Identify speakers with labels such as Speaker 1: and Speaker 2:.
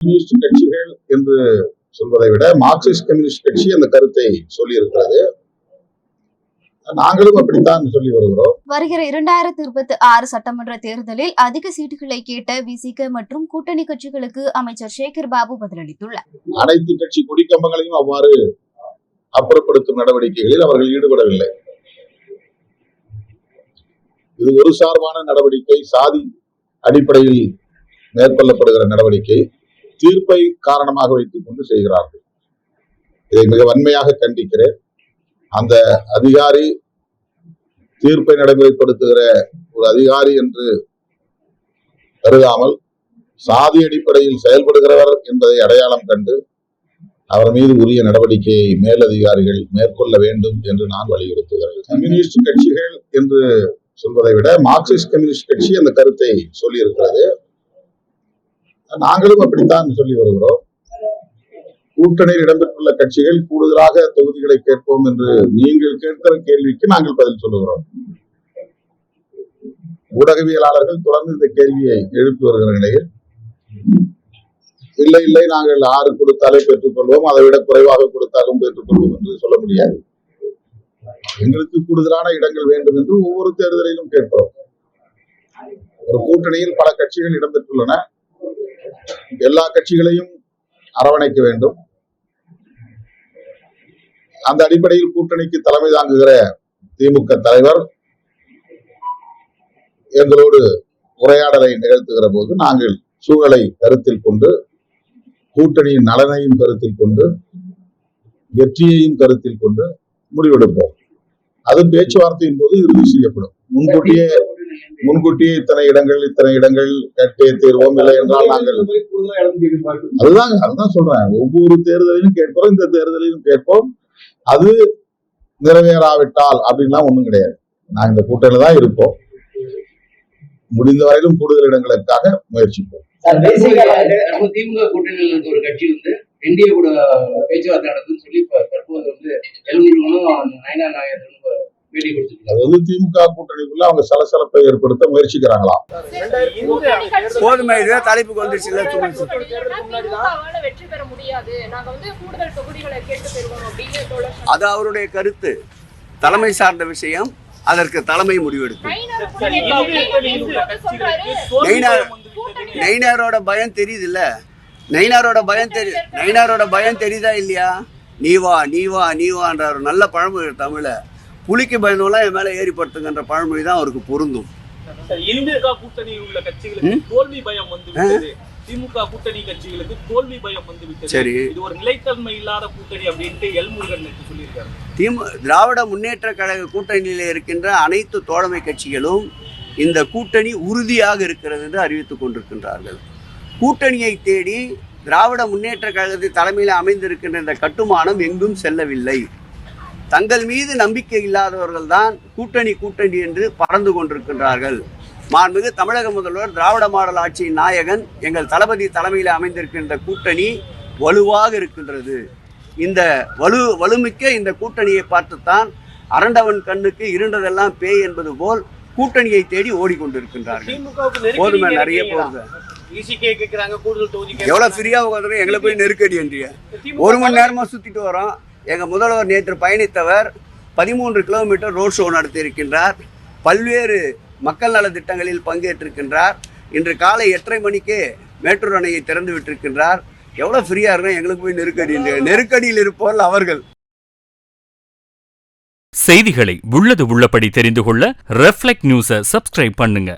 Speaker 1: Communist கட்சிகள் என்று சொல்வதை விட மார்க்சிஸ்ட் கம்யூனிஸ்ட் கட்சி அந்த கருத்தை சொல்லி இருக்கிறது. நாங்களும் அப்படித்தான் சொல்லி வருகிறோம்.
Speaker 2: வருகிற 2026 சட்டமன்ற தேர்தலில் அதிக சீட்டுகளை கேட்ட விசிக மற்றும் கூட்டணி கட்சிகளுக்கு அமைச்சர் சேகர் பாபு பதிலளித்துள்ளார்.
Speaker 1: அனைத்து கட்சி கொடிக்கம்பங்களையும் அவ்வாறு அப்புறப்படுத்தும் நடவடிக்கைகளில் அவர்கள் ஈடுபடவில்லை. இது ஒரு சார்பான நடவடிக்கை, சாதி அடிப்படையில் மேற்கொள்ளப்படுகிற நடவடிக்கை, தீர்ப்பை காரணமாக வைத்துக் கொண்டு செய்கிறார்கள். இதை மிக வன்மையாக கண்டிக்கிறேன். அந்த அதிகாரி தீர்ப்பை நடைமுறைப்படுத்துகிற ஒரு அதிகாரி என்று கருதாமல் சாதி அடிப்படையில் செயல்படுகிறவர் என்பதை அடையாளம் கண்டு அவர் மீது உரிய நடவடிக்கையை மேலதிகாரிகள் மேற்கொள்ள வேண்டும் என்று நான் வலியுறுத்துகிறேன். கம்யூனிஸ்ட் கட்சிகள் என்று சொல்வதை விட மார்க்சிஸ்ட் கம்யூனிஸ்ட் கட்சி அந்த கருத்தை சொல்லி இருக்கிறது. நாங்களும் அப்படித்தான் சொல்லி வருகிறோம். கூட்டணியில் இடம்பெற்றுள்ள கட்சிகள் கூடுதலாக தொகுதிகளை கேட்போம் என்று நீங்கள் கேட்கிற கேள்விக்கு நாங்கள் பதில் சொல்லுகிறோம். ஊடகவியலாளர்கள் தொடர்ந்து இந்த கேள்வியை எழுப்பி வருகிற நிலையில் இல்லை நாங்கள் 6 கொடுத்தாலே பெற்றுக்கொள்வோம், அதை விட குறைவாக கொடுத்தாலும் பெற்றுக்கொள்வோம் என்று சொல்ல முடியாது. எங்களுக்கு கூடுதலான இடங்கள் வேண்டும் என்று ஒவ்வொரு தேர்தலிலும் கேட்கிறோம். ஒரு கூட்டணியில் பல கட்சிகள் இடம்பெற்றுள்ளன. எல்லா கட்சிகளையும் அரவணைக்க வேண்டும். அந்த அடிப்படையில் கூட்டணிக்கு தலைமை தாங்குகிற திமுக தலைவர் எங்களோடு உரையாடலை நிகழ்த்துகிற போது நாங்கள் சூழலை கருத்தில் கொண்டு, கூட்டணியின் நலனையும் கருத்தில் கொண்டு, வெற்றியையும் கருத்தில் கொண்டு முடிவெடுப்போம். அது பேச்சுவார்த்தையின் போது இறுதி செய்யப்படும். முன்கூட்டியே இத்தனை இடங்கள் கேட்டே தீர்வோம், இல்லை என்றால் நாங்கள் அதுதான் சொல்றேன். ஒவ்வொரு தேர்தலையும் கேட்கிறோம், இந்த தேர்தலையும் கேட்போம். அது நிறைவேறாவிட்டால் அப்படின்லாம் ஒண்ணும் கிடையாது. நாங்கள் இந்த கூட்டணியில தான் இருப்போம். முடிந்த வரையிலும் கூடுதல் இடங்களுக்காக முயற்சிப்போம்.
Speaker 3: திமுக கூட்டணியில் இருந்த ஒரு கட்சி என்டிஏ கூட பேச்சுவார்த்தை நடத்துன்னு சொல்லி தற்போது நயனார் நாகேந்திரன் பேட்டி கொடுத்துருக்காங்க.
Speaker 1: அது திமுக கூட்டணிக்குள்ள அவங்க சலசலப்பை ஏற்படுத்த முயற்சிக்கிறாங்களாம்.
Speaker 4: போதுமே, இதுவே தலைப்புக்கு வந்துருச்சு. அது அவருடைய கருத்து, தலைமை சார்ந்த விஷயம். அதற்கு தலைமை முடிவெடுக்கும். நயினாரோட பயம் தெரியுது இல்ல, நயினாரோட பயம் தெரியுதா இல்லையா? நீ வான்ற ஒரு நல்ல பழமொழி தமிழ. புலிக்கு பயந்தவெல்லாம் என் மேல ஏறிப்படுத்துங்கன்ற பழமொழி தான் அவருக்கு பொருந்தும்.
Speaker 5: திமுக கூட்டணியில் உள்ள கட்சிகளுக்கு தோல்வி பயம் வந்து திமுக கூட்டணி கட்சிகளுக்கு தோல்வி பயம் வந்து சரி, இது ஒரு நிலைத்தன்மை இல்லாத கூட்டணி அப்படின்ட்டு எல் முருகன் சொல்லியிருக்காரு.
Speaker 4: திராவிட முன்னேற்ற கழக கூட்டணியில் இருக்கின்ற அனைத்து தோழமை கட்சிகளும் இந்த கூட்டணி உறுதியாக இருக்கிறது என்று அறிவித்துக் கொண்டிருக்கின்றார்கள். கூட்டணியை தேடி திராவிட முன்னேற்ற கழகத்தின் தலைமையில் அமைந்திருக்கின்ற இந்த கட்டுமானம் எங்கும் செல்லவில்லை. தங்கள் மீது நம்பிக்கை இல்லாதவர்கள் தான் கூட்டணி என்று பறந்து கொண்டிருக்கின்றார்கள். மாண்புமிகு தமிழக முதல்வர் திராவிட மாடல் ஆட்சியின் நாயகன் எங்கள் தளபதி தலைமையில் அமைந்திருக்கின்ற கூட்டணி வலுவாக இருக்கின்றது. இந்த வலுமிக்க இந்த கூட்டணியை பார்த்துத்தான் அரண்டவன் கண்ணுக்கு இருண்டதெல்லாம் பேய் என்பது போல் கூட்டணியை தேடி ஓடிக்கொண்டிருக்கின்றார்கள். போதுமே, நிறைய போகுது. எவ்வளவு ஃப்ரீயா உட்காந்து எங்களை போய் நெருக்கடி என்றிய 1 மணி நேரமா சுத்திட்டு வரோம். எங்க முதல்வர் நேற்று பயணித்தவர் 13 கிலோமீட்டர் ரோட் ஷோ நடத்தி இருக்கின்றார். பல்வேறு மக்கள் நல திட்டங்களில் பங்கேற்றிருக்கின்றார். இன்று காலை 8:30 மணிக்கு மேட்டூர் அணையை திறந்து விட்டிருக்கின்றார். எவ்வளவு ஃப்ரீயா இருக்கா, எங்களுக்கு போய் நெருக்கடியில் இருப்பவர்கள் அவர்கள்.
Speaker 6: செய்திகளை உள்ளது உள்ளபடி தெரிந்து கொள்ள ரெஃப்ளெக்ட் நியூஸை சப்ஸ்கிரைப் பண்ணுங்க.